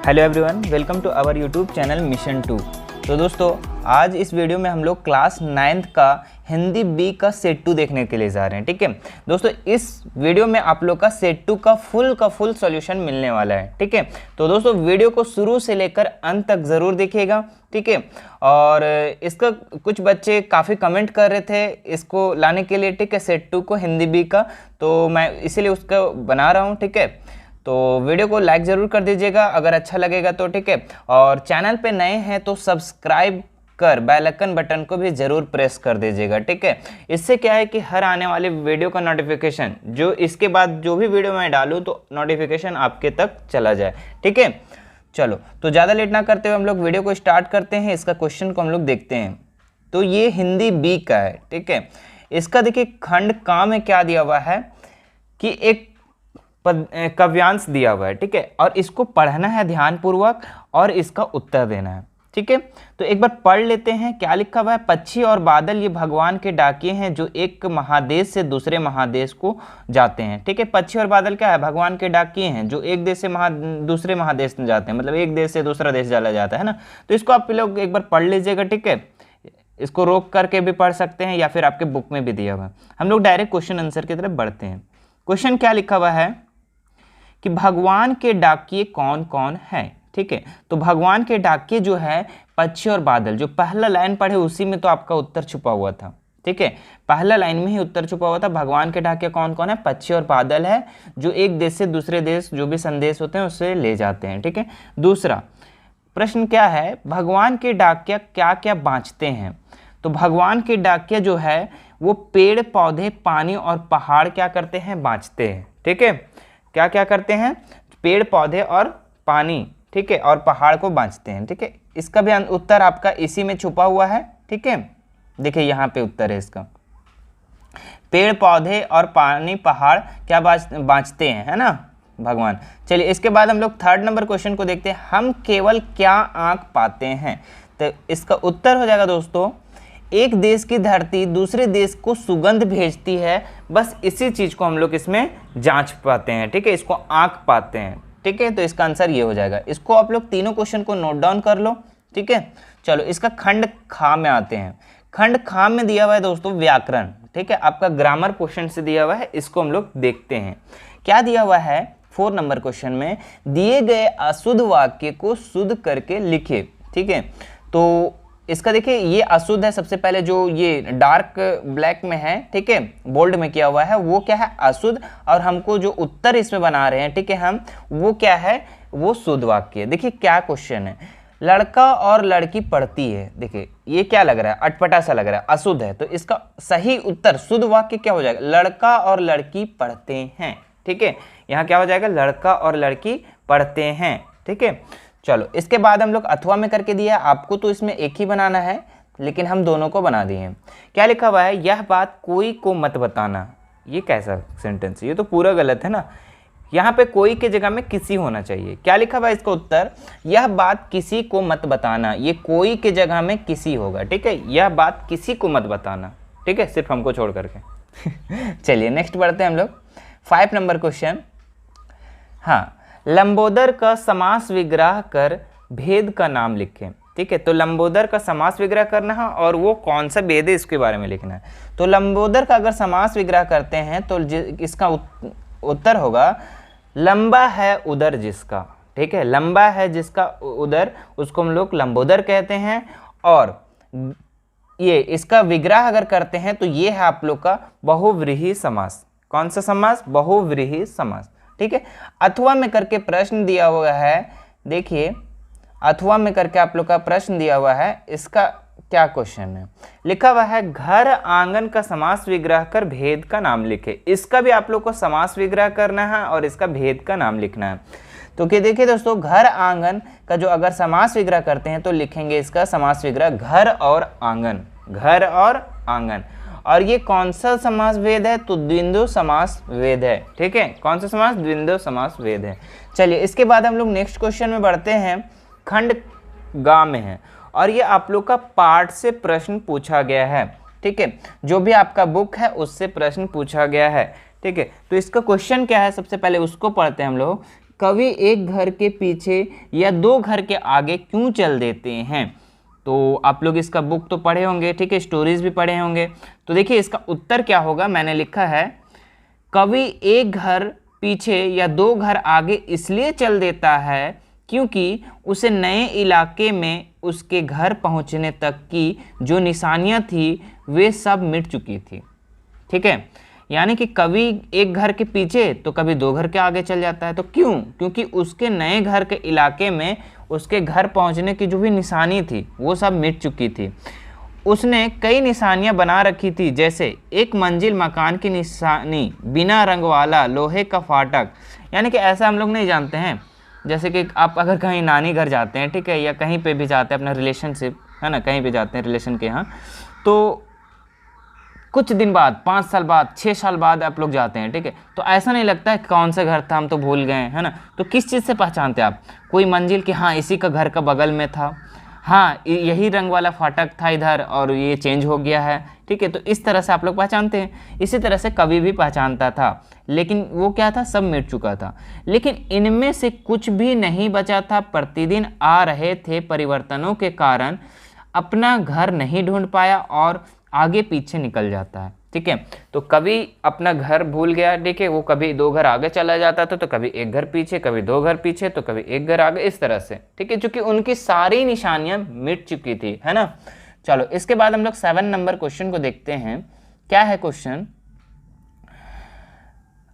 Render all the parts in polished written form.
Hello everyone, welcome to our YouTube channel mission 2। तो दोस्तों, आज इस वीडियो में हम लोग क्लास 9th का हिंदी बी का सेट 2 देखने के लिए जा रहे हैं। ठीक है दोस्तों, इस वीडियो में आप लोग का सेट 2 का फुल सॉल्यूशन मिलने वाला है। ठीक है, तो दोस्तों वीडियो को शुरू से लेकर अंत तक ज़रूर देखिएगा। ठीक है, और इसका कुछ बच्चे काफ़ी कमेंट कर रहे थे इसको लाने के लिए। ठीक है, सेट 2 को हिंदी बी का, तो मैं इसीलिए उसका बना रहा हूँ। ठीक है, तो वीडियो को लाइक ज़रूर कर दीजिएगा अगर अच्छा लगेगा तो। ठीक है, और चैनल पे नए हैं तो सब्सक्राइब कर बेल आइकन बटन को भी ज़रूर प्रेस कर दीजिएगा। ठीक है, इससे क्या है कि हर आने वाले वीडियो का नोटिफिकेशन, जो इसके बाद जो भी वीडियो मैं डालूँ तो नोटिफिकेशन आपके तक चला जाए। ठीक है, चलो तो ज़्यादा लेट ना करते हुए हम लोग वीडियो को स्टार्ट करते हैं। इसका क्वेश्चन को हम लोग देखते हैं। तो ये हिंदी बी का है। ठीक है, इसका देखिए खंड का में क्या दिया हुआ है कि एक काव्यांश दिया हुआ है। ठीक है, और इसको पढ़ना है ध्यानपूर्वक और इसका उत्तर देना है। ठीक है, तो एक बार पढ़ लेते हैं क्या लिखा हुआ है। पक्षी और बादल ये भगवान के डाकिये हैं जो एक महादेश से दूसरे महादेश को जाते हैं। ठीक है, पक्षी और बादल क्या है? भगवान के डाकिये हैं जो एक देश से दूसरे महादेश में जाते हैं, मतलब एक देश से दूसरा देश चला जाता है ना। तो इसको आप लोग एक बार पढ़ लीजिएगा। ठीक है, इसको रोक करके भी पढ़ सकते हैं या फिर आपके बुक में भी दिया हुआ है। हम लोग डायरेक्ट क्वेश्चन आंसर की तरफ बढ़ते हैं। क्वेश्चन क्या लिखा हुआ है कि भगवान के डाकिये कौन कौन है। ठीक है, तो भगवान के डाकिये जो है पक्षी और बादल, जो पहला लाइन पढ़े उसी में तो आपका उत्तर छुपा हुआ था। ठीक है, पहला लाइन में ही उत्तर छुपा हुआ था। भगवान के डाकिये कौन कौन है? पक्षी और बादल है जो एक देश से दूसरे देश जो भी संदेश होते हैं उससे ले जाते हैं। ठीक है, दूसरा प्रश्न क्या है? भगवान के डाकिया क्या क्या बाँचते हैं? तो भगवान के डाकिया जो है वो पेड़ पौधे पानी और पहाड़ क्या करते हैं? बाँचते हैं। ठीक है, क्या क्या करते हैं? पेड़ पौधे और पानी, ठीक है, और पहाड़ को बाँचते हैं। ठीक है, इसका भी उत्तर आपका इसी में छुपा हुआ है। ठीक है, देखिए यहाँ पे उत्तर है इसका, पेड़ पौधे और पानी पहाड़ क्या बाँचते हैं, है ना भगवान। चलिए इसके बाद हम लोग थर्ड नंबर क्वेश्चन को देखते हैं। हम केवल क्या आँख पाते हैं? तो इसका उत्तर हो जाएगा दोस्तों, एक देश की धरती दूसरे देश को सुगंध भेजती है, बस इसी चीज़ को हम लोग इसमें जांच पाते हैं। ठीक है, इसको आँख पाते हैं। ठीक है, तो इसका आंसर ये हो जाएगा। इसको आप लोग तीनों क्वेश्चन को नोट डाउन कर लो। ठीक है, चलो इसका खंड खा में आते हैं। खंड खा में दिया हुआ है दोस्तों व्याकरण। ठीक है, आपका ग्रामर क्वेश्चन से दिया हुआ है, इसको हम लोग देखते हैं क्या दिया हुआ है। 4 नंबर क्वेश्चन में दिए गए अशुद्ध वाक्य को शुद्ध करके लिखे। ठीक है, तो इसका देखिए ये अशुद्ध है। सबसे पहले जो ये डार्क ब्लैक में है, ठीक है, बोल्ड में किया हुआ है, वो क्या है? अशुद्ध। और हमको जो उत्तर इसमें बना रहे हैं, ठीक है, हम वो क्या है? वो शुद्ध वाक्य। देखिए क्या क्वेश्चन है, लड़का और लड़की पढ़ती है। देखिए ये क्या लग रहा है? अटपटा सा लग रहा है, अशुद्ध है। तो इसका सही उत्तर शुद्ध वाक्य क्या हो जाएगा? लड़का और लड़की पढ़ते हैं। ठीक है, यहाँ क्या हो जाएगा? लड़का और लड़की पढ़ते हैं। ठीक है, चलो इसके बाद हम लोग अथवा में करके दिया। आपको तो इसमें एक ही बनाना है, लेकिन हम दोनों को बना दिए हैं। क्या लिखा हुआ है? यह बात कोई को मत बताना। ये कैसा सेंटेंस है? ये तो पूरा गलत है ना। यहाँ पे कोई के जगह में किसी होना चाहिए। क्या लिखा हुआ है इसका उत्तर? यह बात किसी को मत बताना। ये कोई के जगह में किसी होगा। ठीक है, यह बात किसी को मत बताना। ठीक है, सिर्फ हमको छोड़ करके। चलिए नेक्स्ट बढ़ते हैं हम लोग। 5 नंबर क्वेश्चन। हाँ, लंबोदर का समास विग्रह कर भेद का नाम लिखें। ठीक है, तो लंबोदर का समास विग्रह करना है और वो कौन सा भेद है इसके बारे में लिखना है। तो लंबोदर का अगर समास विग्रह करते हैं तो इसका उत्तर होगा लंबा है उदर जिसका। ठीक है, लंबा है जिसका उदर, उसको हम लोग लंबोदर कहते हैं। और ये इसका विग्रह अगर करते हैं तो ये है आप लोग का बहुव्रीहि समास। कौन सा समास? बहुव्रीहि समास। ठीक है, अथवा में करके प्रश्न दिया हुआ है। देखिए अथवा में करके आप लोग का प्रश्न दिया हुआ है। इसका क्या क्वेश्चन है? लिखा हुआ है घर आंगन का समास विग्रह कर भेद का नाम लिखे। इसका भी आप लोग को समास विग्रह करना है और इसका भेद का नाम लिखना है। तो क्या देखिए दोस्तों, घर आंगन का जो अगर समास विग्रह करते हैं तो लिखेंगे इसका समास विग्रह घर और आंगन, घर और आंगन। और ये कौन सा समास वेद है? तो द्वंद्व समास वेद है। ठीक है, कौन सा समास? द्वंद्व समास वेद है। चलिए इसके बाद हम लोग नेक्स्ट क्वेश्चन में बढ़ते हैं। खंड गा में है और ये आप लोग का पाठ से प्रश्न पूछा गया है। ठीक है, जो भी आपका बुक है उससे प्रश्न पूछा गया है। ठीक है, तो इसका क्वेश्चन क्या है? सबसे पहले उसको पढ़ते हैं हम लोग कवि एक घर के पीछे या दो घर के आगे क्यों चल देते हैं। तो आप लोग इसका बुक तो पढ़े होंगे, ठीक है, स्टोरीज भी पढ़े होंगे। तो देखिए इसका उत्तर क्या होगा, मैंने लिखा है कवि एक घर पीछे या दो घर आगे इसलिए चल देता है क्योंकि उसे नए इलाके में उसके घर पहुंचने तक की जो निशानियां थी वे सब मिट चुकी थी। ठीक है, यानी कि कवि एक घर के पीछे तो कभी दो घर के आगे चल जाता है। तो क्यों? क्योंकि उसके नए घर के इलाके में उसके घर पहुंचने की जो भी निशानी थी वो सब मिट चुकी थी। उसने कई निशानियां बना रखी थी, जैसे एक मंजिल मकान की निशानी, बिना रंग वाला लोहे का फाटक। यानी कि ऐसा हम लोग नहीं जानते हैं, जैसे कि आप अगर कहीं नानी घर जाते हैं, ठीक है, या कहीं पे भी जाते हैं अपना रिलेशनशिप, है ना, कहीं पे जाते हैं रिलेशन के यहाँ, तो कुछ दिन बाद, 5 साल बाद, 6 साल बाद आप लोग जाते हैं, ठीक है, तो ऐसा नहीं लगता है कौन सा घर था हम तो भूल गए, है ना। तो किस चीज़ से पहचानते हैं आप? कोई मंजिल कि हाँ इसी का घर का बगल में था, हाँ यही रंग वाला फाटक था इधर और ये चेंज हो गया है, ठीक है। तो इस तरह से आप लोग पहचानते हैं। इसी तरह से कवि भी पहचानता था, लेकिन वो क्या था, सब मिट चुका था। लेकिन इनमें से कुछ भी नहीं बचा था। प्रतिदिन आ रहे थे परिवर्तनों के कारण अपना घर नहीं ढूंढ पाया और आगे पीछे निकल जाता है। ठीक है, तो कभी अपना घर भूल गया, ठीक है, वो कभी दो घर आगे चला जाता था, तो कभी एक घर पीछे, कभी दो घर पीछे, तो कभी एक घर आगे, इस तरह से। ठीक है, क्योंकि उनकी सारी निशानियां मिट चुकी थी, है ना। चलो इसके बाद हम लोग 7 नंबर क्वेश्चन को देखते हैं। क्या है क्वेश्चन?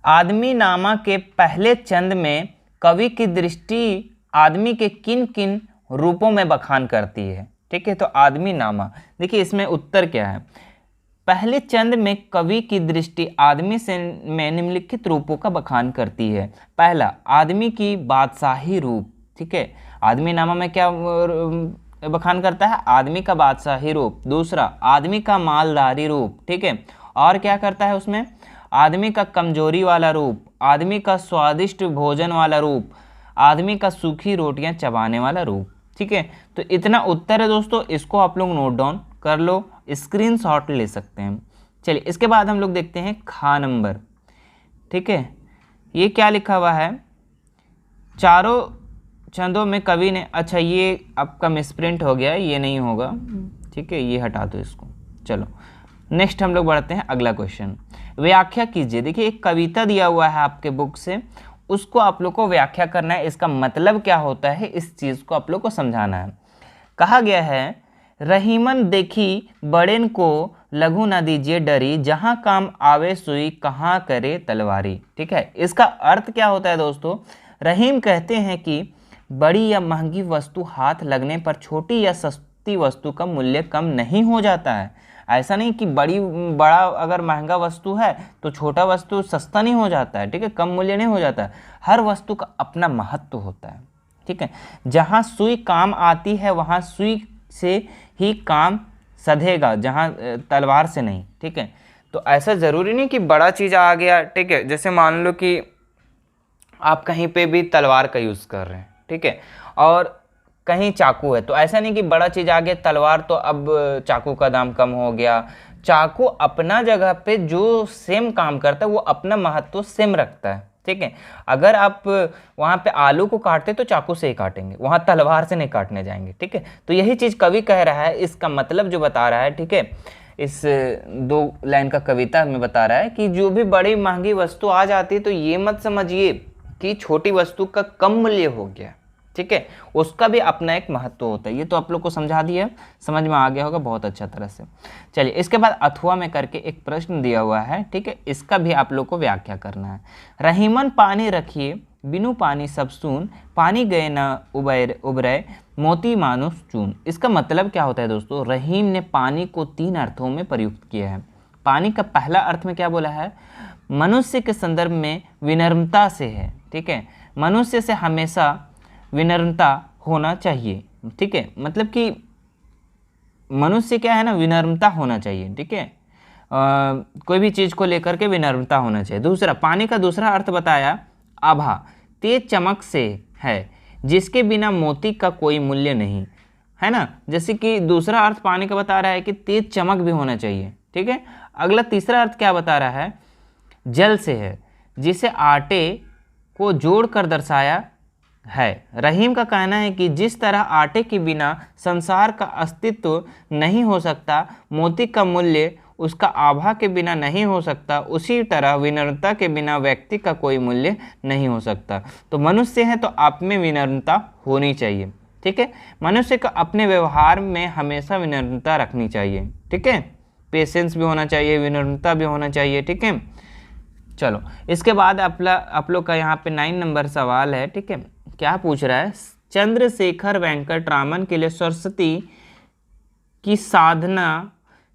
आदमी नामा के पहले चंद में कवि की दृष्टि आदमी के किन किन रूपों में बखान करती है। ठीक है, तो आदमी नामा, देखिए इसमें उत्तर क्या है। पहले चंद में कवि की दृष्टि आदमी से में निम्नलिखित रूपों का बखान करती है। पहला, आदमी की बादशाही रूप। ठीक है, आदमी नामा में क्या बखान करता है? आदमी का बादशाही रूप। दूसरा, आदमी का मालदारी रूप। ठीक है, और क्या करता है उसमें? आदमी का कमजोरी वाला रूप, आदमी का स्वादिष्ट भोजन वाला रूप, आदमी का सूखी रोटियां चबाने वाला रूप। ठीक है, तो इतना उत्तर है दोस्तों, इसको आप लोग नोट डाउन कर लो, स्क्रीनशॉट ले सकते हैं। चलिए इसके बाद हम लोग देखते हैं खा नंबर। ठीक है, ये क्या लिखा हुआ है? चारों चंदों में कवि ने, अच्छा ये आपका मिसप्रिंट हो गया, ये नहीं होगा, ठीक है, ये हटा दो इसको। चलो नेक्स्ट हम लोग बढ़ते हैं अगला क्वेश्चन। व्याख्या कीजिए। देखिए एक कविता दिया हुआ है आपके बुक से, उसको आप लोग को व्याख्या करना है, इसका मतलब क्या होता है, इस चीज़ को आप लोग को समझाना है। कहा गया है, रहीमन देखी बड़ेन को लघु न दीजिए डरी, जहाँ काम आवे सुई कहाँ करे तलवारी। ठीक है, इसका अर्थ क्या होता है दोस्तों? रहीम कहते हैं कि बड़ी या महंगी वस्तु हाथ लगने पर छोटी या सस्ती वस्तु का मूल्य कम नहीं हो जाता है। ऐसा नहीं कि बड़ा अगर महंगा वस्तु है तो छोटा वस्तु सस्ता नहीं हो जाता है, ठीक है, कम मूल्य नहीं हो जाता है। हर वस्तु का अपना महत्व होता है। ठीक है, जहाँ सुई काम आती है वहाँ सुई से ही काम सधेगा, जहाँ तलवार से नहीं। ठीक है, तो ऐसा ज़रूरी नहीं कि बड़ा चीज़ आ गया, ठीक है, जैसे मान लो कि आप कहीं पे भी तलवार का यूज़ कर रहे हैं, ठीक है, और कहीं चाकू है, तो ऐसा नहीं कि बड़ा चीज़ आ गया तलवार तो अब चाकू का दाम कम हो गया। चाकू अपना जगह पे जो सेम काम करता है वो अपना महत्व सेम रखता है। ठीक है, अगर आप वहाँ पे आलू को काटते तो चाकू से ही काटेंगे, वहाँ तलवार से नहीं काटने जाएंगे। ठीक है, तो यही चीज़ कवि कह रहा है, इसका मतलब जो बता रहा है, ठीक है, इस 2 लाइन का कविता में बता रहा है कि जो भी बड़ी महंगी वस्तु आ जाती है तो ये मत समझिए कि छोटी वस्तु का कम मूल्य हो गया। ठीक है, उसका भी अपना एक महत्व होता है। ये तो आप लोग को समझा दिया, समझ में आ गया होगा बहुत अच्छा तरह से। चलिए इसके बाद अथवा में करके एक प्रश्न दिया हुआ है, ठीक है, इसका भी आप लोग को व्याख्या करना है। रहीमन पानी रखिए बिनु पानी सब सून, पानी गए न उबरे मोती मानुष चून। इसका मतलब क्या होता है दोस्तों? रहीम ने पानी को 3 अर्थों में प्रयुक्त किया है। पानी का पहला अर्थ में क्या बोला है? मनुष्य के संदर्भ में विनम्रता से है। ठीक है, मनुष्य से हमेशा विनम्रता होना चाहिए। ठीक है, मतलब कि मनुष्य क्या है ना, विनम्रता होना चाहिए। ठीक है, कोई भी चीज़ को लेकर के विनम्रता होना चाहिए। दूसरा, पानी का दूसरा अर्थ बताया आभा, तेज चमक से है, जिसके बिना मोती का कोई मूल्य नहीं, है ना। जैसे कि दूसरा अर्थ पानी का बता रहा है कि तेज चमक भी होना चाहिए। ठीक है, अगला तीसरा अर्थ क्या बता रहा है? जल से है, जिसे आटे को जोड़कर दर्शाया है। रहीम का कहना है कि जिस तरह आटे के बिना संसार का अस्तित्व नहीं हो सकता, मोती का मूल्य उसका आभा के बिना नहीं हो सकता, उसी तरह विनम्रता के बिना व्यक्ति का कोई मूल्य नहीं हो सकता। तो मनुष्य है तो आप में विनम्रता होनी चाहिए, ठीक है। मनुष्य को अपने व्यवहार में हमेशा विनम्रता रखनी चाहिए, ठीक है। पेशेंस भी होना चाहिए, विनम्रता भी होना चाहिए, ठीक है। चलो इसके बाद आप लोग का यहाँ पे 9 नंबर सवाल है, ठीक है। क्या पूछ रहा है, चंद्रशेखर वेंकट रामन के लिए सरस्वती की साधना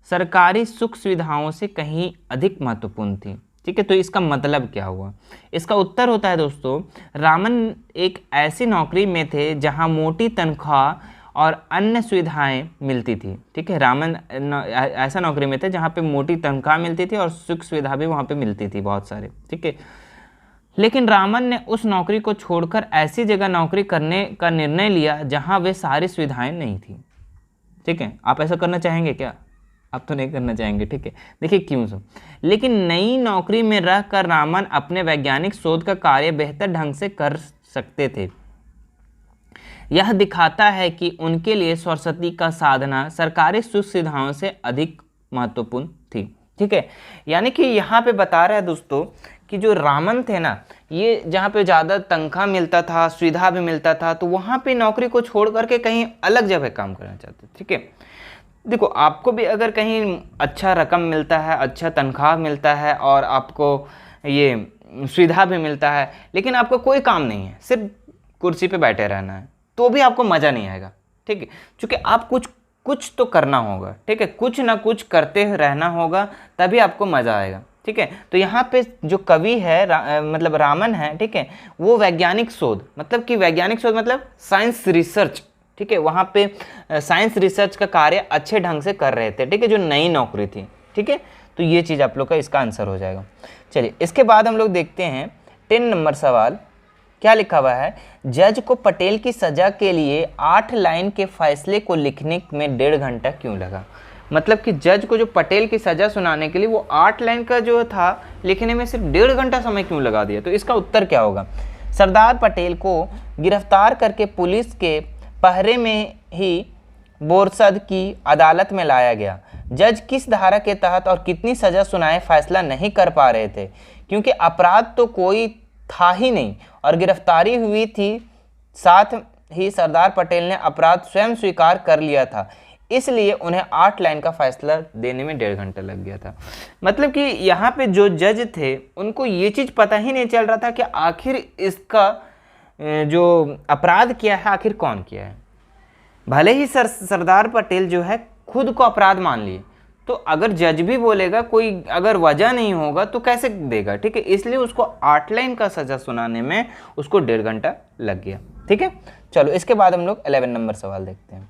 सरकारी सुख सुविधाओं से कहीं अधिक महत्वपूर्ण थी, ठीक है। तो इसका मतलब क्या हुआ, इसका उत्तर होता है दोस्तों, रामन एक ऐसी नौकरी में थे जहां मोटी तनख्वाह और अन्य सुविधाएं मिलती थी, ठीक है। रामन ऐसा नौकरी में थे जहां पे मोटी तनख्वाह मिलती थी और सुख सुविधा भी वहां पे मिलती थी बहुत सारे, ठीक है। लेकिन रामन ने उस नौकरी को छोड़कर ऐसी जगह नौकरी करने का निर्णय लिया जहां वे सारी सुविधाएं नहीं थी, ठीक है। आप ऐसा करना चाहेंगे क्या? आप तो नहीं करना चाहेंगे, ठीक है। देखिए क्यों सो, लेकिन नई नौकरी में रहकर रामन अपने वैज्ञानिक शोध का कार्य बेहतर ढंग से कर सकते थे। यह दिखाता है कि उनके लिए सरस्वती का साधना सरकारी सुख सुविधाओं से अधिक महत्वपूर्ण थी, ठीक है। यानी कि यहाँ पे बता रहा है दोस्तों कि जो रामन थे ना, ये जहाँ पे ज़्यादा तनख्वाह मिलता था, सुविधा भी मिलता था, तो वहाँ पे नौकरी को छोड़ करके कहीं अलग जगह काम करना चाहते, ठीक है। देखो आपको भी अगर कहीं अच्छा रकम मिलता है, अच्छा तनख्वाह मिलता है और आपको ये सुविधा भी मिलता है, लेकिन आपको कोई काम नहीं है, सिर्फ कुर्सी पे बैठे रहना है, तो भी आपको मज़ा नहीं आएगा, ठीक है। क्योंकि आप कुछ तो करना होगा, ठीक है, कुछ ना कुछ करते रहना होगा, तभी आपको मज़ा आएगा, ठीक है। तो यहाँ पे जो कवि है मतलब रामन है, ठीक है, वो वैज्ञानिक शोध मतलब साइंस रिसर्च, ठीक है, वहाँ पे साइंस रिसर्च का कार्य अच्छे ढंग से कर रहे थे, ठीक है, जो नई नौकरी थी, ठीक है। तो ये चीज़ आप लोग का इसका आंसर हो जाएगा। चलिए इसके बाद हम लोग देखते हैं 10 नंबर सवाल। क्या लिखा हुआ है, जज को पटेल की सजा के लिए 8 लाइन के फैसले को लिखने में 1.5 घंटा क्यों लगा। मतलब कि जज को जो पटेल की सजा सुनाने के लिए वो 8 लाइन का जो था लिखने में सिर्फ 1.5 घंटा समय क्यों लगा दिया। तो इसका उत्तर क्या होगा, सरदार पटेल को गिरफ्तार करके पुलिस के पहरे में ही बोरसद की अदालत में लाया गया। जज किस धारा के तहत और कितनी सजा सुनाए फैसला नहीं कर पा रहे थे, क्योंकि अपराध तो कोई था ही नहीं और गिरफ्तारी हुई थी, साथ ही सरदार पटेल ने अपराध स्वयं स्वीकार कर लिया था, इसलिए उन्हें 8 लाइन का फैसला देने में 1.5 घंटा लग गया था। मतलब कि यहाँ पे जो जज थे उनको ये चीज़ पता ही नहीं चल रहा था कि आखिर इसका जो अपराध किया है आखिर कौन किया है। भले ही सरदार पटेल जो है खुद को अपराध मान लिए, तो अगर जज भी बोलेगा कोई अगर वजह नहीं होगा तो कैसे देगा, ठीक है। इसलिए उसको 8 लाइन का सजा सुनाने में उसको 1.5 घंटा लग गया, ठीक है। चलो इसके बाद हम लोग 11 नंबर सवाल देखते हैं।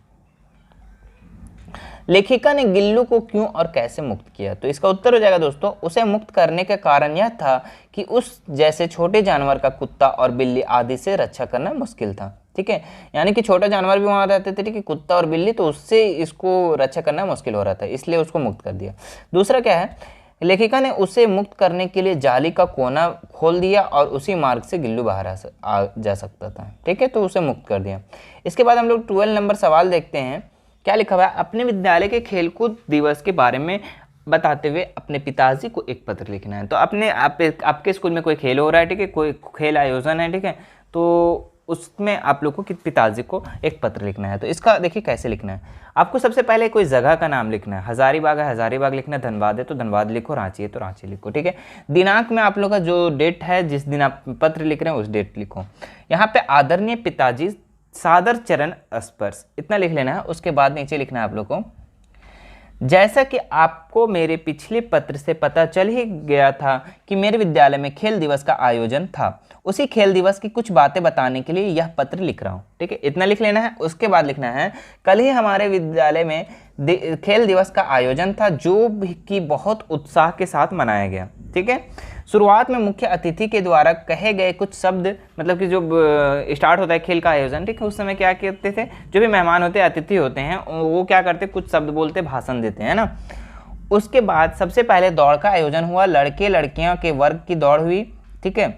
लेखिका ने गिल्लू को क्यों और कैसे मुक्त किया। तो इसका उत्तर हो जाएगा दोस्तों, उसे मुक्त करने का कारण यह था कि उस जैसे छोटे जानवर का कुत्ता और बिल्ली आदि से रक्षा करना मुश्किल था, ठीक है। यानी कि छोटा जानवर भी वहाँ रहते थे, ठीक है, कुत्ता और बिल्ली, तो उससे इसको रक्षा करना मुश्किल हो रहा था, इसलिए उसको मुक्त कर दिया। दूसरा क्या है, लेखिका ने उसे मुक्त करने के लिए जाली का कोना खोल दिया और उसी मार्ग से गिल्लू बाहर आ जा सकता था, ठीक है, तो उसे मुक्त कर दिया। इसके बाद हम लोग 12 नंबर सवाल देखते हैं। क्या लिखा हुआ है, अपने विद्यालय के खेलकूद दिवस के बारे में बताते हुए अपने पिताजी को एक पत्र लिखना है। तो आपके स्कूल में कोई खेल हो रहा है, ठीक है, कोई खेल आयोजन है, ठीक है, तो उसमें आप लोग को पिताजी को एक पत्र लिखना है। तो इसका देखिए कैसे लिखना है। आपको सबसे पहले कोई जगह का नाम लिखना है, हजारीबाग है हजारीबाग लिखना है, धनबाद है तो धनबाद लिखो, रांची है तो रांची लिखो, ठीक है। दिनांक में आप लोग का जो डेट है जिस दिन आप पत्र लिख रहे हैं उस डेट लिखो। यहाँ पे आदरणीय पिताजी सादर चरण स्पर्श इतना लिख लेना है। उसके बाद नीचे लिखना है आप लोग को, जैसा कि आपको मेरे पिछले पत्र से पता चल ही गया था कि मेरे विद्यालय में खेल दिवस का आयोजन था, उसी खेल दिवस की कुछ बातें बताने के लिए यह पत्र लिख रहा हूँ, ठीक है, इतना लिख लेना है। उसके बाद लिखना है, कल ही हमारे विद्यालय में खेल दिवस का आयोजन था जो कि बहुत उत्साह के साथ मनाया गया, ठीक है। शुरुआत में मुख्य अतिथि के द्वारा कहे गए कुछ शब्द, मतलब कि जो स्टार्ट होता है खेल का आयोजन, ठीक है, उस समय क्या कहते थे, जो भी मेहमान होते हैं अतिथि होते हैं वो क्या करते, कुछ शब्द बोलते, भाषण देते हैं ना। उसके बाद सबसे पहले दौड़ का आयोजन हुआ, लड़के लड़कियां के वर्ग की दौड़ हुई, ठीक है,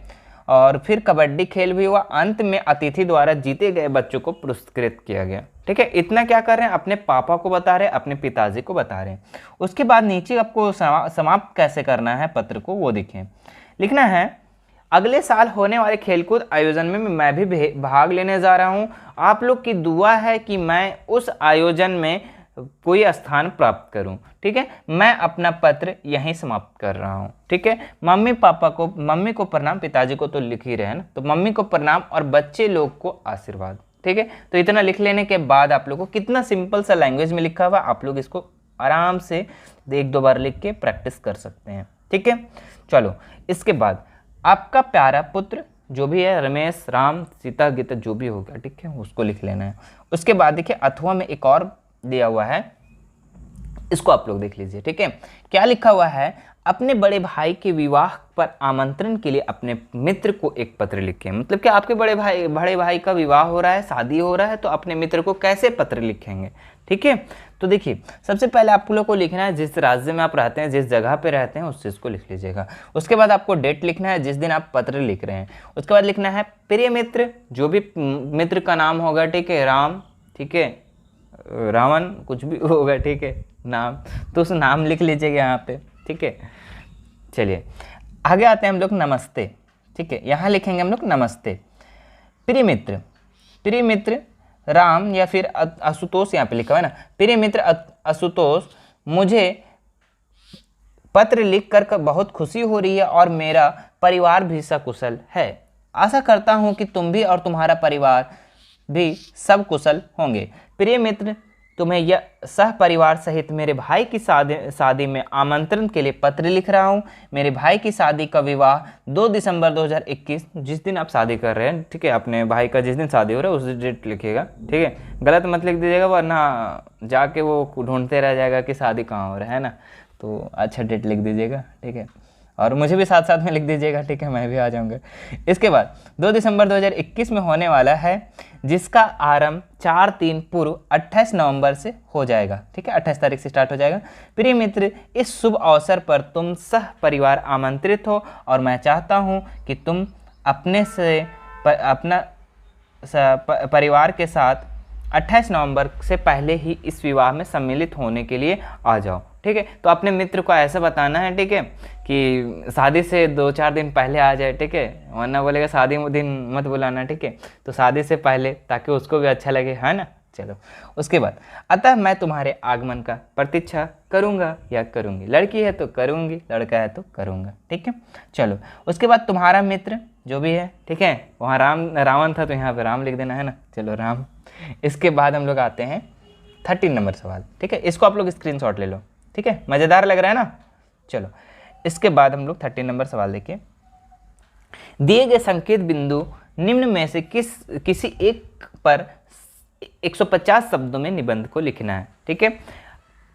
और फिर कबड्डी खेल भी हुआ। अंत में अतिथि द्वारा जीते गए बच्चों को पुरस्कृत किया गया। ठीक है, इतना क्या कर रहे हैं, अपने पापा को बता रहे हैं, अपने पिताजी को बता रहे हैं। उसके बाद नीचे आपको समाप्त कैसे करना है पत्र को वो देखें। लिखना है अगले साल होने वाले खेलकूद आयोजन में मैं भी भाग लेने जा रहा हूं। आप लोग की दुआ है कि मैं उस आयोजन में कोई स्थान प्राप्त करूं। ठीक है, मैं अपना पत्र यहीं समाप्त कर रहा हूं। ठीक है, मम्मी को प्रणाम, पिताजी को तो लिख ही रहे हैं ना, तो मम्मी को प्रणाम और बच्चे लोग को आशीर्वाद। ठीक है, तो इतना लिख लेने के बाद आप लोग को कितना सिंपल सा लैंग्वेज में लिखा हुआ, आप लोग इसको आराम से 1-2 बार लिख के प्रैक्टिस कर सकते हैं। ठीक है, चलो इसके बाद आपका प्यारा पुत्र जो भी है, रमेश, राम, सीता, गीता जो भी हो गया, ठीक है, उसको लिख लेना है। उसके बाद देखिए अथवा में एक और दिया हुआ है, इसको आप लोग देख लीजिए। ठीक है, क्या लिखा हुआ है, अपने बड़े भाई के विवाह पर आमंत्रण के लिए अपने मित्र को एक पत्र लिखें। मतलब कि आपके बड़े भाई का विवाह हो रहा है, शादी हो रहा है, तो अपने मित्र को कैसे पत्र लिखेंगे। ठीक है, तो देखिए सबसे पहले आप लोग को लिखना है जिस राज्य में आप रहते हैं, जिस जगह पे रहते हैं उस चीज़ को लिख लीजिएगा। उसके बाद आपको डेट लिखना है जिस दिन आप पत्र लिख रहे हैं। उसके बाद लिखना है प्रिय मित्र, जो भी मित्र का नाम होगा, ठीक है, राम, ठीक है, रावण, कुछ भी होगा, ठीक है, नाम, तो उस नाम लिख लीजिएगा यहाँ पे। ठीक है, चलिए आगे आते हैं हम लोग नमस्ते। ठीक है, यहाँ लिखेंगे हम लोग नमस्ते। प्रिय मित्र राम या फिर आशुतोष, यहाँ पे लिखा हुआ है ना, प्रिय मित्र आशुतोष, मुझे पत्र लिख कर बहुत खुशी हो रही है और मेरा परिवार भी सकुशल है। आशा करता हूँ कि तुम भी और तुम्हारा परिवार भी सब कुशल होंगे। प्रिय मित्र, तुम्हें यह सह परिवार सहित मेरे भाई की शादी में आमंत्रण के लिए पत्र लिख रहा हूँ। मेरे भाई की शादी का विवाह 2 दिसंबर 2021, जिस दिन आप शादी कर रहे हैं, ठीक है, अपने भाई का जिस दिन शादी हो रहा है उस डेट लिखिएगा। ठीक है, गलत मत लिख दीजिएगा वरना जाके वो ढूंढते रह जाएगा कि शादी कहाँ हो रहा है ना, तो अच्छा डेट लिख दीजिएगा। ठीक है, और मुझे भी साथ साथ में लिख दीजिएगा। ठीक है, मैं भी आ जाऊंगा। इसके बाद 2 दिसंबर 2021 में होने वाला है, जिसका आरंभ 4-3 पूर्व 28 नवंबर से हो जाएगा। ठीक है, 28 तारीख से स्टार्ट हो जाएगा। प्रिय मित्र, इस शुभ अवसर पर तुम सह परिवार आमंत्रित हो और मैं चाहता हूं कि तुम अपना परिवार के साथ 28 नवंबर से पहले ही इस विवाह में सम्मिलित होने के लिए आ जाओ। ठीक है, तो अपने मित्र को ऐसा बताना है, ठीक है, कि शादी से 2-4 दिन पहले आ जाए। ठीक है, वरना बोलेगा शादी दिन मत बुलाना। ठीक है, तो शादी से पहले, ताकि उसको भी अच्छा लगे, है ना। चलो उसके बाद, अतः मैं तुम्हारे आगमन का प्रतीक्षा करूंगा या करूंगी। लड़की है तो करूंगी, लड़का है तो करूंगा। ठीक है, चलो उसके बाद तुम्हारा मित्र जो भी है, ठीक है, वहाँ रावण था तो यहाँ पे राम लिख देना है ना। चलो राम। इसके बाद हम लोग आते हैं 13 नंबर सवाल। ठीक है, इसको आप लोग स्क्रीनशॉट ले लो। ठीक है, मज़ेदार लग रहा है ना। चलो इसके बाद हम लोग 13 नंबर सवाल देखिए। दिए गए संकेत बिंदु निम्न में से किसी एक पर 150 शब्दों में निबंध को लिखना है। ठीक है,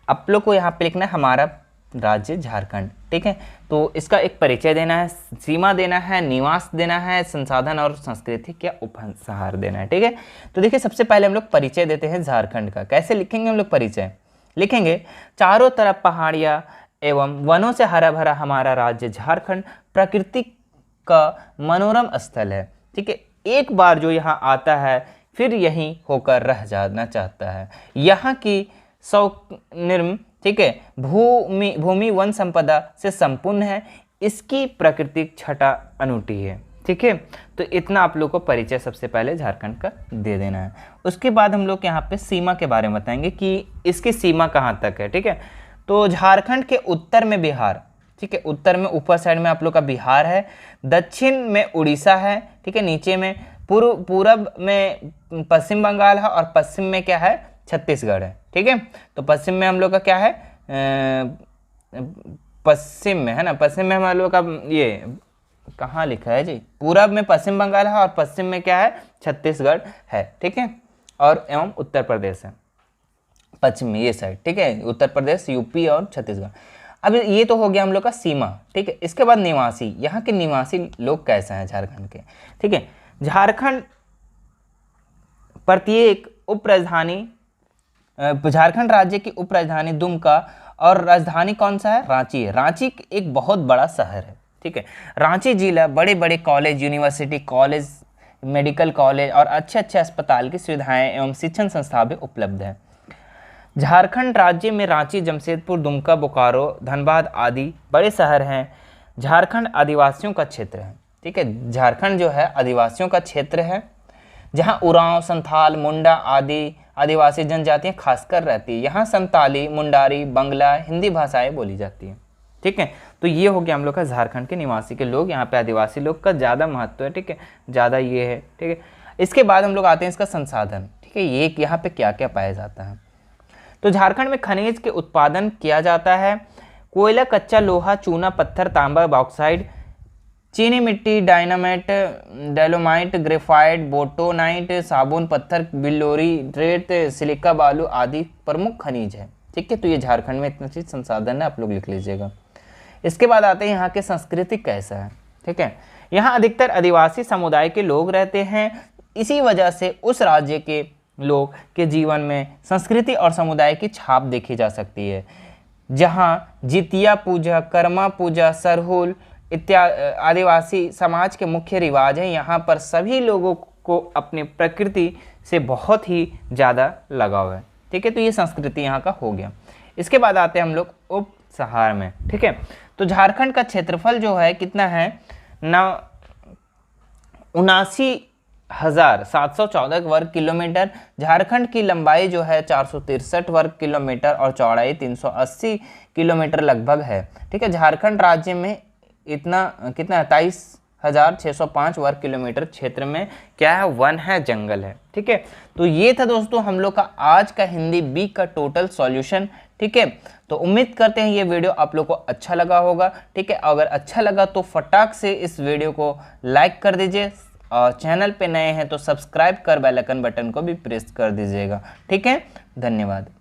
आप लोग को यहाँ पे लिखना है हमारा राज्य झारखंड। ठीक है, तो इसका एक परिचय देना है, सीमा देना है, निवास देना है, संसाधन और संस्कृति क्या उपहार देना है। ठीक है, तो देखिए सबसे पहले हम लोग परिचय देते हैं झारखंड का। कैसे लिखेंगे हम लोग परिचय? लिखेंगे चारों तरफ पहाड़ियाँ एवं वनों से हरा भरा हमारा राज्य झारखंड प्रकृति का मनोरम स्थल है। ठीक है, एक बार जो यहाँ आता है फिर यहीं होकर रह जाना चाहता है। यहाँ की सौनिर्म, ठीक है, भूमि वन संपदा से संपूर्ण है। इसकी प्राकृतिक छटा अनूठी है। ठीक है, तो इतना आप लोग को परिचय सबसे पहले झारखंड का दे देना है। उसके बाद हम लोग यहाँ पे सीमा के बारे में बताएंगे कि इसकी सीमा कहाँ तक है। ठीक है, तो झारखंड के उत्तर में बिहार, ठीक है, उत्तर में ऊपर साइड में आप लोग का बिहार है, दक्षिण में उड़ीसा है, ठीक है, नीचे में पूरब में पश्चिम बंगाल है और पश्चिम में क्या है, छत्तीसगढ़ है। ठीक है, तो पश्चिम में हम लोग का क्या है, पश्चिम में है ना, पश्चिम में हम लोग का ये कहाँ लिखा है जी, पूरब में पश्चिम बंगाल है और पश्चिम में क्या है, छत्तीसगढ़ है। ठीक है, और एवं उत्तर प्रदेश है पश्चिम में ये साइड। ठीक है, उत्तर प्रदेश, यूपी और छत्तीसगढ़। अब ये तो हो गया हम लोग का सीमा। ठीक है, इसके बाद निवासी, यहाँ के निवासी लोग कैसे हैं झारखंड के। ठीक है, झारखंड प्रत्येक उप राजधानी, झारखंड राज्य की उप राजधानी दुमका और राजधानी कौन सा है, रांची है। रांची एक बहुत बड़ा शहर है। ठीक है। रांची जिला बड़े बड़े college, university, college, medical college और अच्छे अच्छे अस्पताल की सुविधाएं एवं शिक्षण संस्था भी उपलब्ध है। झारखंड राज्य में रांची, जमशेदपुर, दुमका, बोकारो, धनबाद आदि बड़े शहर हैं। झारखंड आदिवासियों का क्षेत्र है, ठीक है। झारखंड जो है आदिवासियों का क्षेत्र है, जहां उरांव, संथाल, मुंडा आदि आदिवासी जनजातियां खासकर रहती है। यहाँ संताली, मुंडारी, बंगला, हिंदी भाषाएं बोली जाती हैं, ठीक है। तो ये हो गया हम लोग का झारखंड के निवासी के लोग, यहाँ पे आदिवासी लोग का ज़्यादा महत्व है, ठीक है, ज़्यादा ये है, ठीक है। इसके बाद हम लोग आते हैं इसका संसाधन, ठीक है, ये यहाँ पे क्या क्या पाया जाता है। तो झारखंड में खनिज के उत्पादन किया जाता है। कोयला, कच्चा लोहा, चूना पत्थर, तांबा, बॉक्साइड, चीनी मिट्टी, डायनामाइट, डेलोमाइट, ग्रेफाइट, बोटोनाइट, साबुन पत्थर, बिल्लोरी, रेत, सिलिका बालू आदि प्रमुख खनिज है, ठीक है। तो ये झारखंड में इतना चीज संसाधन है, आप लोग लिख लीजिएगा। इसके बाद आते हैं यहाँ के संस्कृति कैसा है, ठीक है। यहाँ अधिकतर आदिवासी समुदाय के लोग रहते हैं। इसी वजह से उस राज्य के लोग के जीवन में संस्कृति और समुदाय की छाप देखी जा सकती है। जहाँ जितिया पूजा, कर्मा पूजा, सरहुल इत्यादि आदिवासी समाज के मुख्य रिवाज हैं। यहाँ पर सभी लोगों को अपनी प्रकृति से बहुत ही ज़्यादा लगाव है, ठीक है। तो ये संस्कृति यहाँ का हो गया। इसके बाद आते हैं हम लोग उप सहार में, ठीक है। तो झारखंड का क्षेत्रफल जो है कितना है, 79,714 वर्ग किलोमीटर। झारखंड की लंबाई जो है 463 वर्ग किलोमीटर और चौड़ाई 380 किलोमीटर लगभग है, ठीक है। झारखंड राज्य में इतना कितना 23,605 वर्ग किलोमीटर क्षेत्र में क्या है, वन है, जंगल है, ठीक है। तो ये था दोस्तों हम लोग का आज का हिंदी बी का टोटल सॉल्यूशन, ठीक है। तो उम्मीद करते हैं ये वीडियो आप लोग को अच्छा लगा होगा, ठीक है। अगर अच्छा लगा तो फटाक से इस वीडियो को लाइक कर दीजिए और चैनल पे नए हैं तो सब्सक्राइब कर बेल आइकन बटन को भी प्रेस कर दीजिएगा, ठीक है। धन्यवाद।